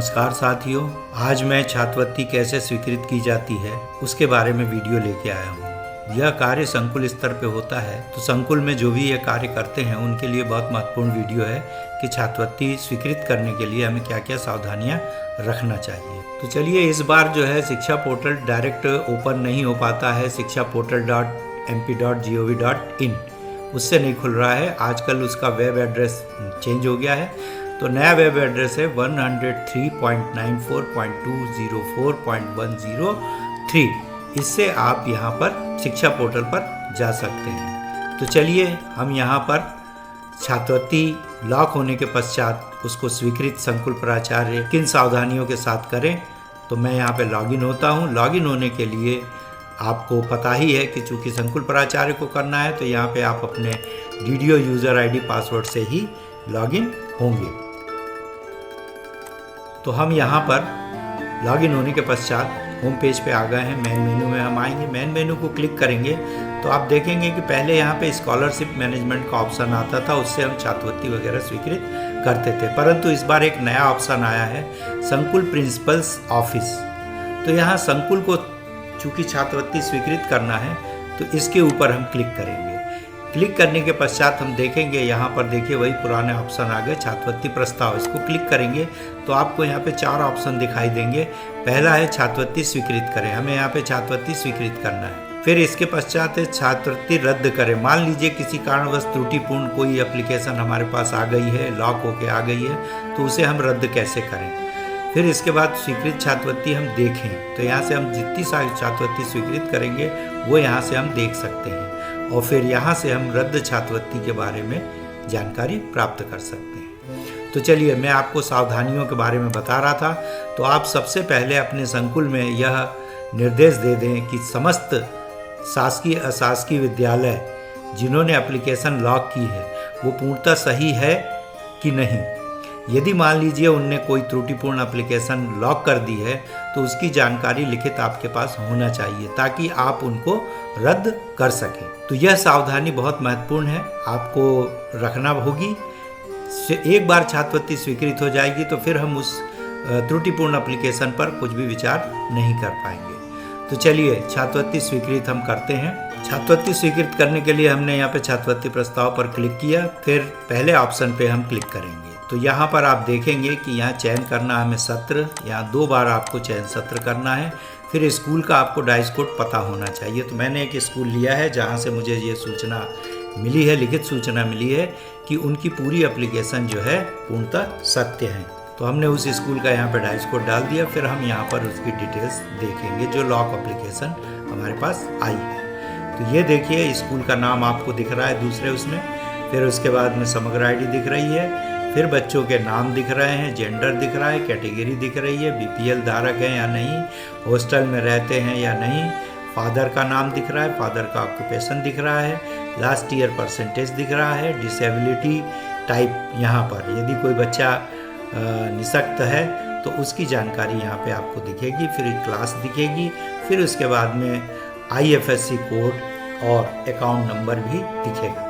नमस्कार साथियों, आज मैं छात्रवृत्ति कैसे स्वीकृत की जाती है उसके बारे में वीडियो लेके आया हूँ। यह कार्य संकुल स्तर पे होता है, तो संकुल में जो भी ये कार्य करते हैं उनके लिए बहुत महत्वपूर्ण वीडियो है कि छात्रवृत्ति स्वीकृत करने के लिए हमें क्या क्या सावधानियाँ रखना चाहिए। तो चलिए, इस बार जो है शिक्षा पोर्टल डायरेक्ट ओपन नहीं हो पाता है, शिक्षा portal.mp.gov.in उससे नहीं खुल रहा है। आजकल उसका वेब एड्रेस चेंज हो गया है, तो नया वेब एड्रेस है 103.94.204.103। इससे आप यहाँ पर शिक्षा पोर्टल पर जा सकते हैं। तो चलिए, हम यहाँ पर छात्रवृत्ति लॉक होने के पश्चात उसको स्वीकृत संकुल प्राचार्य किन सावधानियों के साथ करें, तो मैं यहाँ पे लॉगिन होता हूँ। लॉगिन होने के लिए आपको पता ही है कि चूँकि संकुल प्राचार्य को करना है, तो यहाँ पे आप अपने डीडीओ यूज़र आईडी पासवर्ड से ही लॉगिन होंगे। तो हम यहाँ पर लॉगिन होने के पश्चात होम पेज पे आ गए हैं। मेन मेनू में हम आएंगे। मेन मेनू को क्लिक करेंगे तो आप देखेंगे कि पहले यहाँ पे स्कॉलरशिप मैनेजमेंट का ऑप्शन आता था, उससे हम छात्रवृत्ति वगैरह स्वीकृत करते थे। परंतु इस बार एक नया ऑप्शन आया है, संकुल प्रिंसिपल्स ऑफिस। तो यहाँ संकुल को चूँकि छात्रवृत्ति स्वीकृत करना है, तो इसके ऊपर हम क्लिक करेंगे। क्लिक करने के पश्चात हम देखेंगे, यहाँ पर देखिए वही पुराने ऑप्शन आ गए, छात्रवृत्ति प्रस्ताव। इसको क्लिक करेंगे तो आपको यहाँ पे 4 ऑप्शन दिखाई देंगे। पहला है छात्रवृत्ति स्वीकृत करें, हमें यहाँ पे छात्रवृत्ति स्वीकृत करना है। फिर इसके पश्चात है छात्रवृत्ति रद्द करें। मान लीजिए किसी कारणवश त्रुटिपूर्ण कोई एप्लीकेशन हमारे पास आ गई है, लॉक होके आ गई है, तो उसे हम रद्द कैसे करें। फिर इसके बाद स्वीकृत छात्रवृत्ति हम देखें, तो यहाँ से हम जितनी सारी छात्रवृत्ति स्वीकृत करेंगे वो यहाँ से हम देख सकते हैं, और फिर यहाँ से हम रद्द छात्रवृत्ति के बारे में जानकारी प्राप्त कर सकते हैं। तो चलिए, मैं आपको सावधानियों के बारे में बता रहा था। तो आप सबसे पहले अपने संकुल में यह निर्देश दे दें कि समस्त शासकीय अशासकीय विद्यालय जिन्होंने एप्लीकेशन लॉक की है वो पूर्णतः सही है कि नहीं। यदि मान लीजिए उनने कोई त्रुटिपूर्ण एप्लीकेशन लॉक कर दी है, तो उसकी जानकारी लिखित आपके पास होना चाहिए ताकि आप उनको रद्द कर सकें। तो यह सावधानी बहुत महत्वपूर्ण है, आपको रखना होगी। एक बार छात्रवृत्ति स्वीकृत हो जाएगी तो फिर हम उस त्रुटिपूर्ण एप्लीकेशन पर कुछ भी विचार नहीं कर पाएंगे। तो चलिए, छात्रवृत्ति स्वीकृत हम करते हैं। छात्रवृत्ति स्वीकृत करने के लिए हमने यहाँ पे छात्रवृत्ति प्रस्ताव पर क्लिक किया, फिर पहले ऑप्शन पे हम क्लिक करेंगे। तो यहाँ पर आप देखेंगे कि यहाँ चयन करना हमें सत्र, यहाँ 2 बार आपको चयन सत्र करना है। फिर स्कूल का आपको डाइस कोड पता होना चाहिए। तो मैंने एक स्कूल लिया है जहाँ से मुझे ये सूचना मिली है, लिखित सूचना मिली है कि उनकी पूरी एप्लीकेशन जो है पूर्णतः सत्य है। तो हमने उस स्कूल का यहाँ पर डाइस कोड डाल दिया। फिर हम यहाँ पर उसकी डिटेल्स देखेंगे जो लॉक एप्लीकेशन हमारे पास आई है। तो ये देखिए, स्कूल का नाम आपको दिख रहा है दूसरे उसमें। फिर उसके बाद में समग्र आईडी दिख रही है, फिर बच्चों के नाम दिख रहे हैं, जेंडर दिख रहा है, कैटेगरी दिख रही है, बीपीएल धारक हैं या नहीं, हॉस्टल में रहते हैं या नहीं, फादर का नाम दिख रहा है, फादर का ऑक्यूपेशन दिख रहा है, लास्ट ईयर परसेंटेज दिख रहा है, डिसेबिलिटी टाइप यहाँ पर यदि कोई बच्चा निःशक्त है तो उसकी जानकारी यहाँ पे आपको दिखेगी। फिर क्लास दिखेगी, फिर उसके बाद में IFSC कोड और अकाउंट नंबर भी दिखेगा।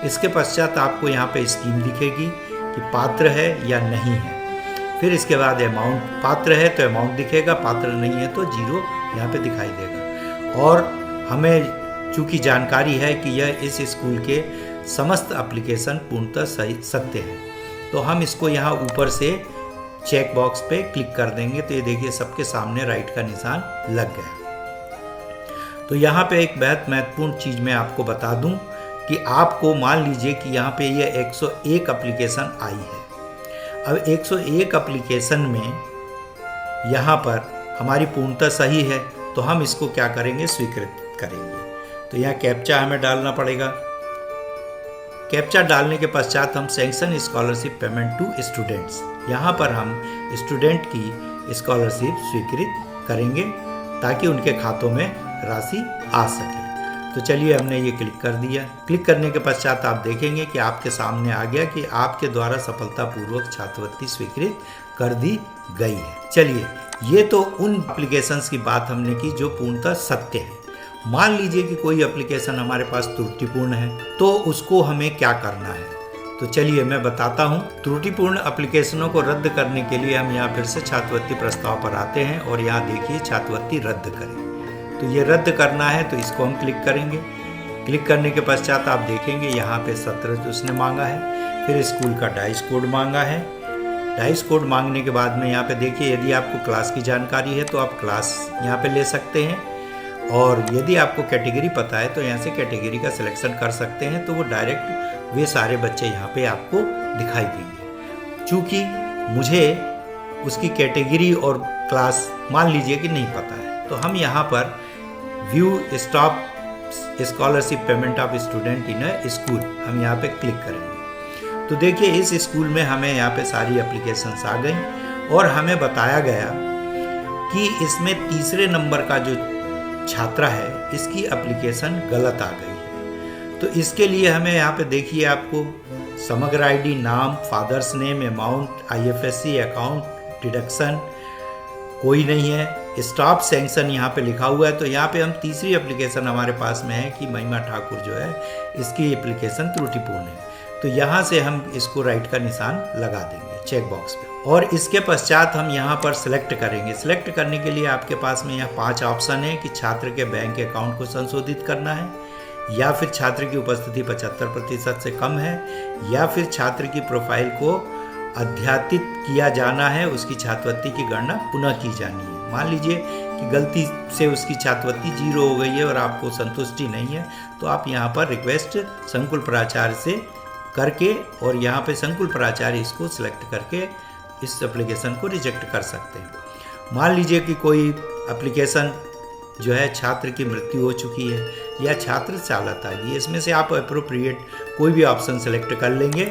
इसके पश्चात आपको यहाँ पे स्कीम दिखेगी कि पात्र है या नहीं है। फिर इसके बाद अमाउंट, पात्र है तो अमाउंट दिखेगा, पात्र नहीं है तो 0 यहाँ पे दिखाई देगा। और हमें चूँकि जानकारी है कि यह इस स्कूल के समस्त एप्लीकेशन पूर्णतः सही सत्य है, तो हम इसको यहाँ ऊपर से चेक बॉक्स पे क्लिक कर देंगे। तो ये देखिए, सबके सामने राइट का निशान लग गया। तो यहाँ पे एक बहुत महत्वपूर्ण चीज़ मैं आपको बता दूँ कि आपको मान लीजिए कि यहाँ पे ये 101 एप्लीकेशन आई है। अब 101 एप्लीकेशन में यहाँ पर हमारी पूर्णतः सही है, तो हम इसको क्या करेंगे, स्वीकृत करेंगे। तो यहाँ कैप्चा हमें डालना पड़ेगा। कैप्चा डालने के पश्चात हम sanction scholarship payment to students, यहाँ पर हम स्टूडेंट की स्कॉलरशिप स्वीकृत करेंगे ताकि उनके खातों में राशि आ सके। तो चलिए, हमने ये क्लिक कर दिया। क्लिक करने के पश्चात आप देखेंगे कि आपके सामने आ गया कि आपके द्वारा सफलतापूर्वक छात्रवृत्ति स्वीकृत कर दी गई है। चलिए, ये तो उन एप्लीकेशंस की बात हमने की जो पूर्णतः सत्य है। मान लीजिए कि कोई एप्लीकेशन हमारे पास त्रुटिपूर्ण है, तो उसको हमें क्या करना है। तो चलिए मैं बताता हूँ। त्रुटिपूर्ण एप्लीकेशनों को रद्द करने के लिए हम यहाँ फिर से छात्रवृत्ति प्रस्ताव पर आते हैं और यहाँ देखिए छात्रवृत्ति रद्द करें। तो ये रद्द करना है तो इसको हम क्लिक करेंगे। क्लिक करने के पश्चात आप देखेंगे यहाँ पे सत्र उसने मांगा है, फिर स्कूल का डाइस कोड मांगा है। डाइस कोड मांगने के बाद में यहाँ पे देखिए यदि आपको क्लास की जानकारी है तो आप क्लास यहाँ पे ले सकते हैं, और यदि आपको कैटेगरी पता है तो यहाँ से कैटेगरी का सिलेक्शन कर सकते हैं। तो वो डायरेक्ट वे सारे बच्चे यहाँ पे आपको दिखाई देंगे। चूँकि मुझे उसकी कैटेगरी और क्लास मान लीजिए कि नहीं पता है, तो हम यहाँ पर view stop scholarship payment of student in a school हम यहाँ पे क्लिक करेंगे। तो देखिए इस स्कूल में हमें यहाँ पे सारी एप्लीकेशंस आ गई और हमें बताया गया कि इसमें तीसरे नंबर का जो छात्रा है इसकी एप्लीकेशन गलत आ गई है। तो इसके लिए हमें यहाँ पे देखिए आपको समग्र आईडी, नाम, father's name, amount, IFSC, account, deduction कोई नहीं है, स्टाफ सैंक्शन यहाँ पे लिखा हुआ है। तो यहाँ पे हम तीसरी एप्लीकेशन हमारे पास में है कि महिमा ठाकुर जो है इसकी एप्लीकेशन त्रुटिपूर्ण है। तो यहाँ से हम इसको राइट का निशान लगा देंगे चेक बॉक्स पे, और इसके पश्चात हम यहाँ पर सिलेक्ट करेंगे। सिलेक्ट करने के लिए आपके पास में यहाँ 5 ऑप्शन है कि छात्र के बैंक अकाउंट को संशोधित करना है, या फिर छात्र की उपस्थिति 75% से कम है, या फिर छात्र की प्रोफाइल को अध्यात्मित किया जाना है, उसकी छात्रवृत्ति की गणना पुनः की जानी है। मान लीजिए कि गलती से उसकी छात्रवृत्ति 0 हो गई है और आपको संतुष्टि नहीं है, तो आप यहाँ पर रिक्वेस्ट संकुल प्राचार्य से करके और यहाँ पे संकुल प्राचार्य इसको सिलेक्ट करके इस एप्लीकेशन को रिजेक्ट कर सकते हैं। मान लीजिए कि कोई एप्लीकेशन जो है छात्र की मृत्यु हो चुकी है या छात्र चालत आ गई, इसमें से आप अप्रोप्रिएट कोई भी ऑप्शन सेलेक्ट कर लेंगे।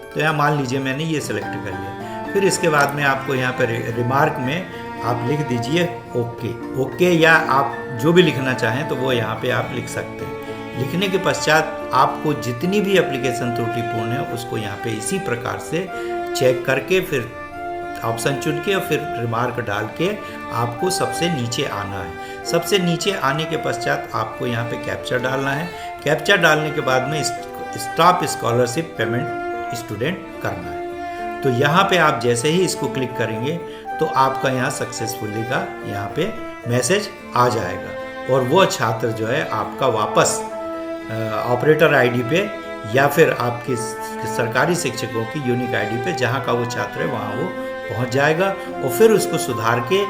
तो यहाँ मान लीजिए मैंने ये सिलेक्ट कर लिया। फिर इसके बाद में आपको यहाँ पर रिमार्क में आप लिख दीजिए ओके, या आप जो भी लिखना चाहें तो वो यहाँ पे आप लिख सकते हैं। लिखने के पश्चात आपको जितनी भी एप्लीकेशन त्रुटिपूर्ण है उसको यहाँ पे इसी प्रकार से चेक करके फिर ऑप्शन चुन के और फिर रिमार्क डाल के आपको सबसे नीचे आना है। सबसे नीचे आने के पश्चात आपको यहाँ पे कैप्चा डालना है। कैप्चा डालने के बाद में स्टॉप स्कॉलरशिप पेमेंट स्टूडेंट करना है। तो यहाँ पे आप जैसे ही इसको क्लिक करेंगे तो आपका यहाँ सक्सेसफुली का यहाँ पे मैसेज आ जाएगा, और वो छात्र जो है आपका वापस ऑपरेटर आईडी पे या फिर आपके सरकारी शिक्षकों की यूनिक आईडी पे जहाँ का वो छात्र है वहाँ वो पहुँच जाएगा। और फिर उसको सुधार के,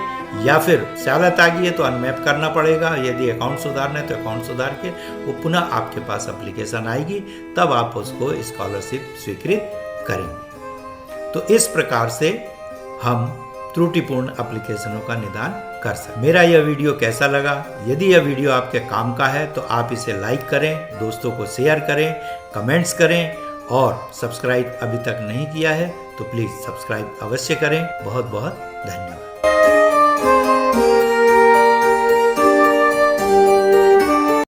या फिर चालत आ गई है तो अनमैप करना पड़ेगा, यदि अकाउंट सुधारना है तो अकाउंट सुधार के वो पुनः आपके पास एप्लीकेशन आएगी, तब आप उसको स्कॉलरशिप स्वीकृत करेंगे। तो इस प्रकार से हम त्रुटिपूर्ण एप्लीकेशनों का निदान कर सकते। मेरा यह वीडियो कैसा लगा? यदि यह वीडियो आपके काम का है तो आप इसे लाइक करें, दोस्तों को शेयर करें, कमेंट्स करें, और सब्सक्राइब अभी तक नहीं किया है तो प्लीज़ सब्सक्राइब अवश्य करें। बहुत बहुत धन्यवाद।